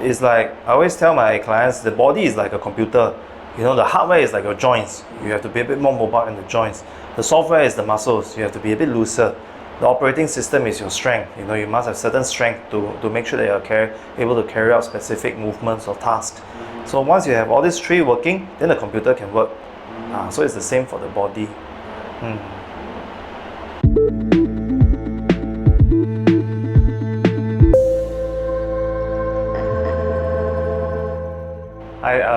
it's like I always tell my clients, the body is like a computer. The hardware is like your joints. You have to be a bit more mobile in the joints. The software is the muscles. You have to be a bit looser. The operating system is your strength. You must have certain strength to make sure that you're able to carry out specific movements or tasks. So once you have all these three working, then the computer can work. So it's the same for the body.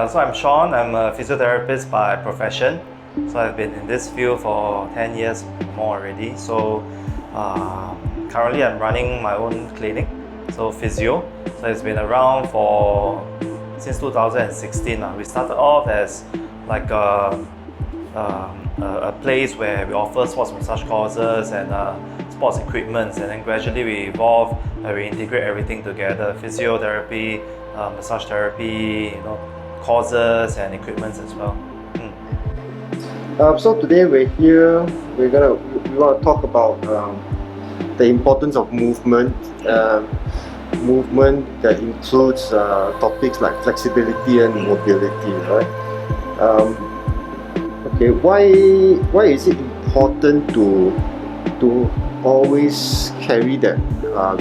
So I'm Shaun. I'm a physiotherapist by profession. So I've been in this field for 10 years more already. So currently I'm running my own clinic, so Fhysio. So it's been around since 2016. We started off as like a place where we offer sports massage courses and sports equipment, and then gradually we evolve and we integrate everything together: physiotherapy, massage therapy, courses and equipment as well. So today we're here. We want to talk about the importance of movement. Movement that includes topics like flexibility and mobility, right? Okay, why is it important to always carry that,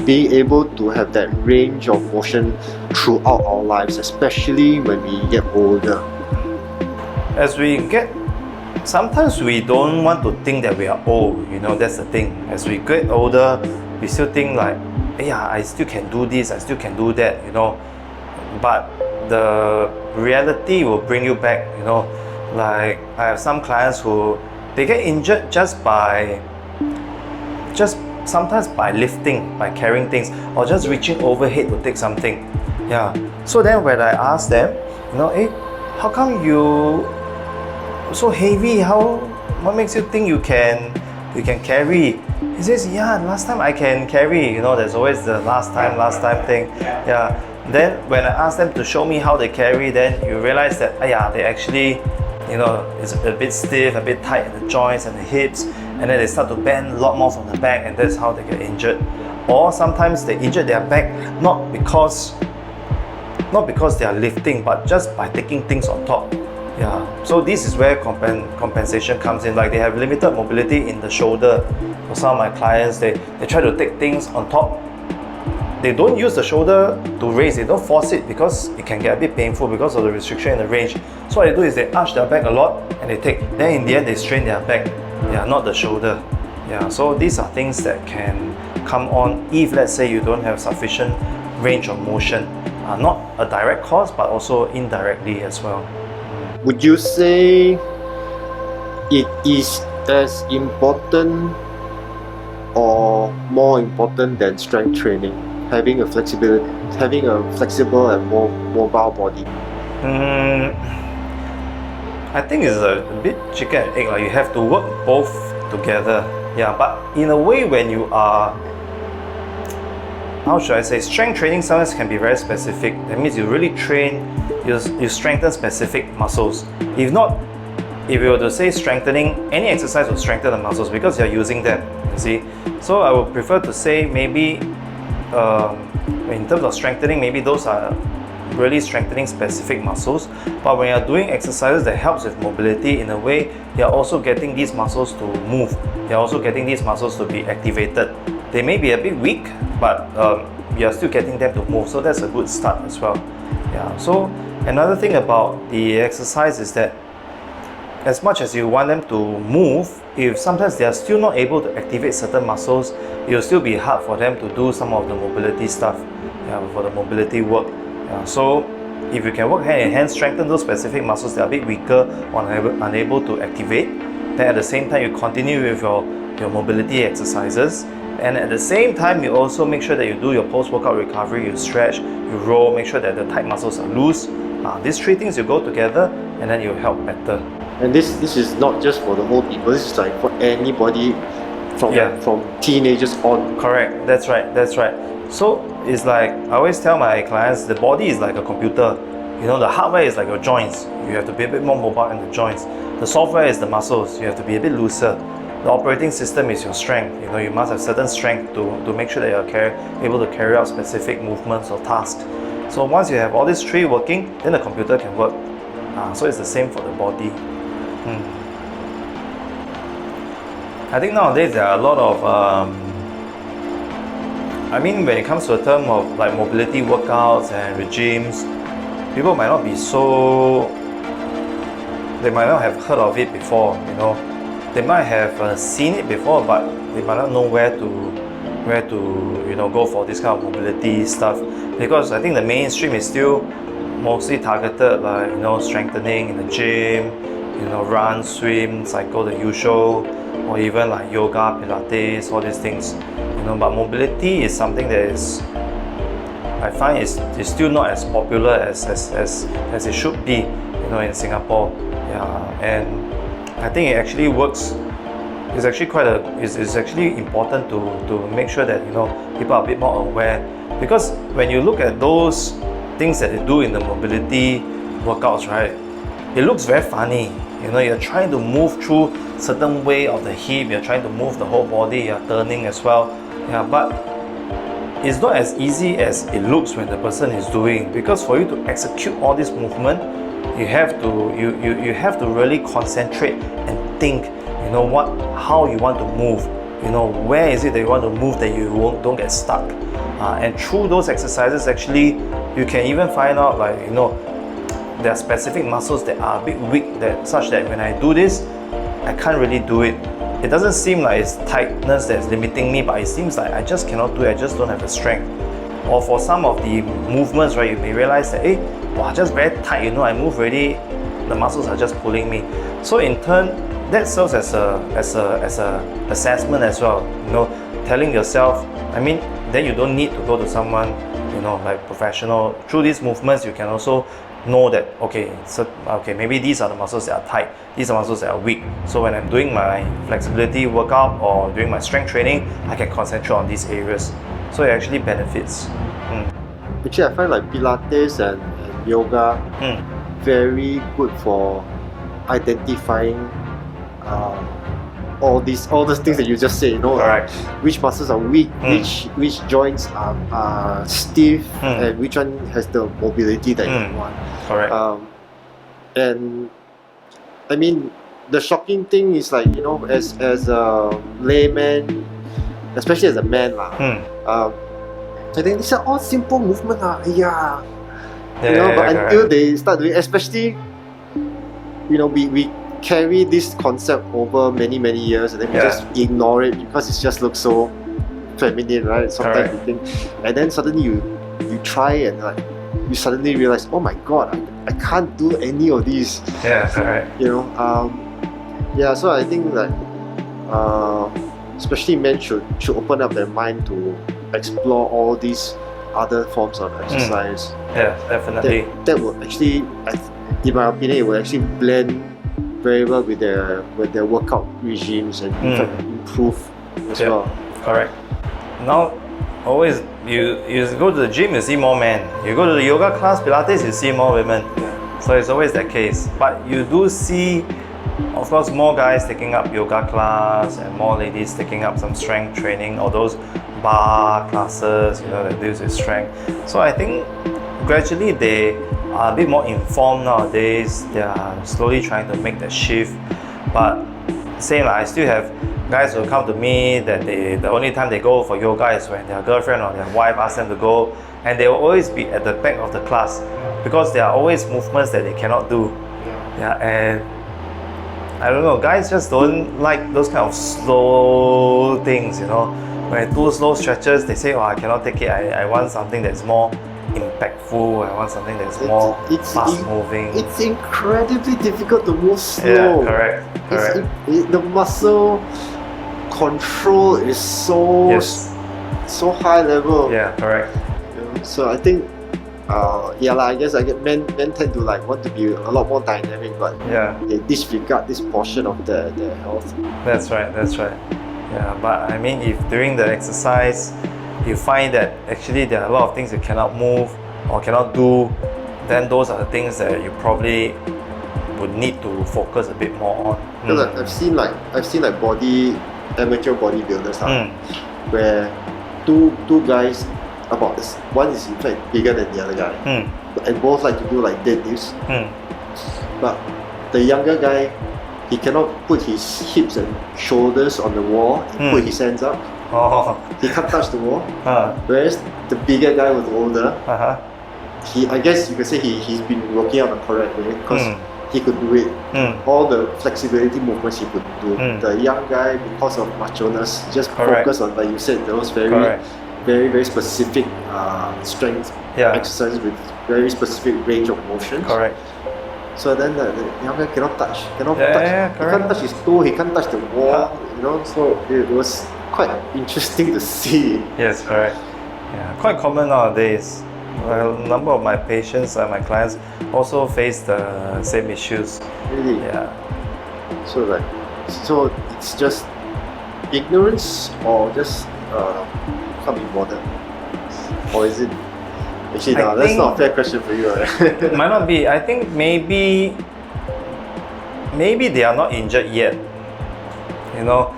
being able to have that range of motion throughout our lives, especially when we get older? Sometimes we don't want to think that we are old, that's the thing. As we get older, we still think like, yeah, I still can do this, I still can do that, but the reality will bring you back. Like I have some clients who they get injured just sometimes by lifting, by carrying things, or just reaching overhead to take something. So then when I ask them, how come you so heavy? What makes you think you can carry? He says, last time I can carry. There's always the last time thing. Then when I ask them to show me how they carry, then you realize that they actually, it's a bit stiff, a bit tight in the joints and the hips, and then they start to bend a lot more from the back, and that's how they get injured. Or sometimes they injure their back not because they are lifting, but just by taking things on top. So this is where compensation comes in. Like they have limited mobility in the shoulder. For some of my clients, they try to take things on top. They don't use the shoulder to raise, they don't force it because it can get a bit painful because of the restriction in the range. So what they do is they arch their back a lot and they take, then in the end they strain their back, not the shoulder. So these are things that can come on if, let's say, you don't have sufficient range of motion. Not a direct cause, but also indirectly as well. Would you say it is as important or more important than strength training, having a flexible and more mobile body? I think it's a bit chicken and egg. Like you have to work both together. But in a way, when you are, how should I say, strength training sometimes can be very specific. That means you really train, you strengthen specific muscles. If you were to say strengthening, any exercise will strengthen the muscles because you're using them, you see. So I would prefer to say maybe, in terms of strengthening, maybe those are really strengthening specific muscles. But when you're doing exercises that helps with mobility, in a way, you're also getting these muscles to move. You're also getting these muscles to be activated. They may be a bit weak, but you're still getting them to move. So that's a good start as well. So another thing about the exercise is that as much as you want them to move, if sometimes they are still not able to activate certain muscles, it will still be hard for them to do some of the mobility stuff, for the mobility work. So if you can work hand in hand, strengthen those specific muscles that are a bit weaker or unable to activate, then at the same time you continue with your mobility exercises, and at the same time you also make sure that you do your post-workout recovery, you stretch, you roll, make sure that the tight muscles are loose. These three things you go together and then you'll help better. And this is not just for the old people, this is like for anybody from teenagers on. Correct, that's right. So it's like I always tell my clients, the body is like a computer. The hardware is like your joints. You have to be a bit more mobile in the joints. The software is the muscles. You have to be a bit looser. The operating system is your strength. You must have certain strength to make sure that you're able to carry out specific movements or tasks. So once you have all these three working, then the computer can work. So it's the same for the body. I think nowadays there are a lot of I mean, when it comes to a term of like mobility workouts and regimes, people might not be so, they might not have heard of it before, you know. They might have seen it before, but they might not know where to you know, go for this kind of mobility stuff, because I think the mainstream is still mostly targeted like, you know, strengthening in the gym, you know, run, swim, cycle, the usual, or even like yoga, pilates, all these things, you know. But mobility is something that is, I find is still not as popular as it should be, you know, in Singapore. Yeah, and I think it actually works. It's actually it's actually important to make sure that, you know, people are a bit more aware, because when you look at those things that they do in the mobility workouts, right, it looks very funny. You know, you're trying to move through certain way of the hip, you're trying to move the whole body, you're turning as well. Yeah, but it's not as easy as it looks when the person is doing, because for you to execute all this movement, you have to really concentrate and think, you know, how you want to move, you know, where is it that you want to move that you don't get stuck. And through those exercises, actually, you can even find out, like, you know, there are specific muscles that are a bit weak, that such that when I do this, I can't really do it. It doesn't seem like it's tightness that's limiting me, but it seems like I just cannot do it, I just don't have the strength. Or for some of the movements, right, you may realize that, hey, wow, just very tight, you know, I move already, the muscles are just pulling me. So in turn, that serves as a assessment as well, you know, telling yourself, I mean, then you don't need to go to someone, you know, like professional. Through these movements, you can also know that, okay, so maybe these are the muscles that are tight, these are muscles that are weak. So when I'm doing my flexibility workout or doing my strength training, I can concentrate on these areas. So it actually benefits. Actually, I find like Pilates and yoga very good for identifying all these things that you just said, you know, which muscles are weak, which joints are stiff, and which one has the mobility that you want. Correct. And I mean, the shocking thing is, like, you know, as a layman, especially as a man, I think these are all simple movements, you know, but until they start doing, especially, you know, we carry this concept over many years, and then we just ignore it because it just looks so feminine, right? Sometimes we think, and then suddenly you try, and like you suddenly realize, oh my god, I can't do any of these. You know, so I think that especially men should open up their mind to explore all these other forms of exercise. Definitely. That would actually, in my opinion, it would actually blend very well with their workout regimes, and in fact improve as well. Correct. Now, always you go to the gym, you see more men. You go to the yoga class, Pilates, you see more women. So it's always that case. But you do see, of course, more guys taking up yoga class and more ladies taking up some strength training or those bar classes, you know, that deals with strength. So I think gradually they are a bit more informed nowadays. They are slowly trying to make the shift. But same, I still have guys who come to me that the only time they go for yoga is when their girlfriend or their wife asks them to go, and they will always be at the back of the class because there are always movements that they cannot do. And I don't know, guys just don't like those kind of slow things, you know. When I do slow stretches, they say, oh, I cannot take it, I want something that's more impactful, I want something that's more fast moving. It's incredibly difficult to move slow. Correct. The muscle control is so high level. Correct. So I think I guess men tend to like want to be a lot more dynamic, but they disregard this portion of their health. That's right. But I mean, if during the exercise you find that actually there are a lot of things you cannot move or cannot do, then those are the things that you probably would need to focus a bit more on. Because I've seen like amateur bodybuilders where two guys about this. One is in fact bigger than the other guy, and both like to do like deadlifts. But the younger guy, he cannot put his hips and shoulders on the wall and put his hands up. He can't touch the wall. Whereas the bigger guy was older, I guess you could say he's been working out the correct way because he could do it. All the flexibility movements he could do. The young guy, because of macho-ness, just focus on, like you said, those very specific strength exercises with very specific range of motions. So then the young guy cannot touch. He can't touch his toe, he can't touch the wall, you know, so it was quite interesting to see. Yes, correct. Yeah, quite common nowadays. Well, a number of my patients and my clients also face the same issues. Really? Yeah. So it's just ignorance or just can't be bothered? Or is it? Actually, no, that's not a fair question for you. Right? Might not be. I think maybe they are not injured yet. You know,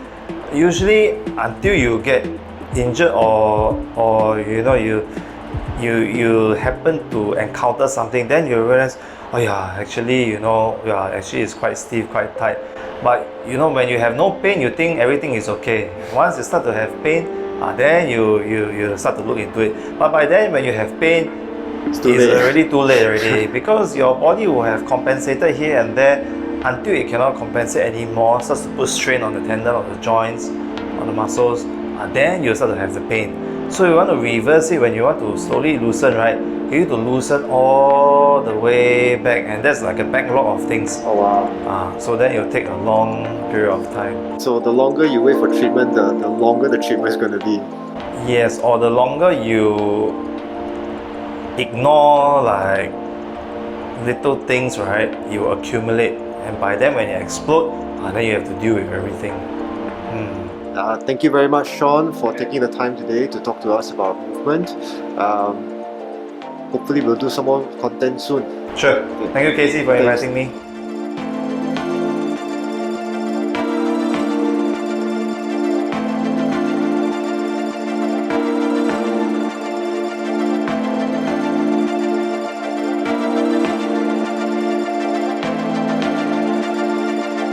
usually until you get injured or you know you happen to encounter something, then you realize, oh yeah, actually, you know, yeah, actually it's quite stiff, quite tight. But you know, when you have no pain, you think everything is okay. Once you start to have pain, then you start to look into it. But by then, when you have pain, it's already too late already because your body will have compensated here and there until it cannot compensate anymore, starts to put strain on the tendon, on the joints, on the muscles. Then you start to have the pain. So you want to reverse it when you want to slowly loosen, right? You need to loosen all the way back, and that's like a backlog of things. Oh wow. So then it'll take a long period of time. So the longer you wait for treatment, the longer the treatment is going to be. Yes, or the longer you ignore like little things, right? You accumulate, and by then when you explode, then you have to deal with everything. Thank you very much, Shaun, for taking the time today to talk to us about movement. Hopefully we'll do some more content soon. Sure. Thank you, Casey, for inviting me.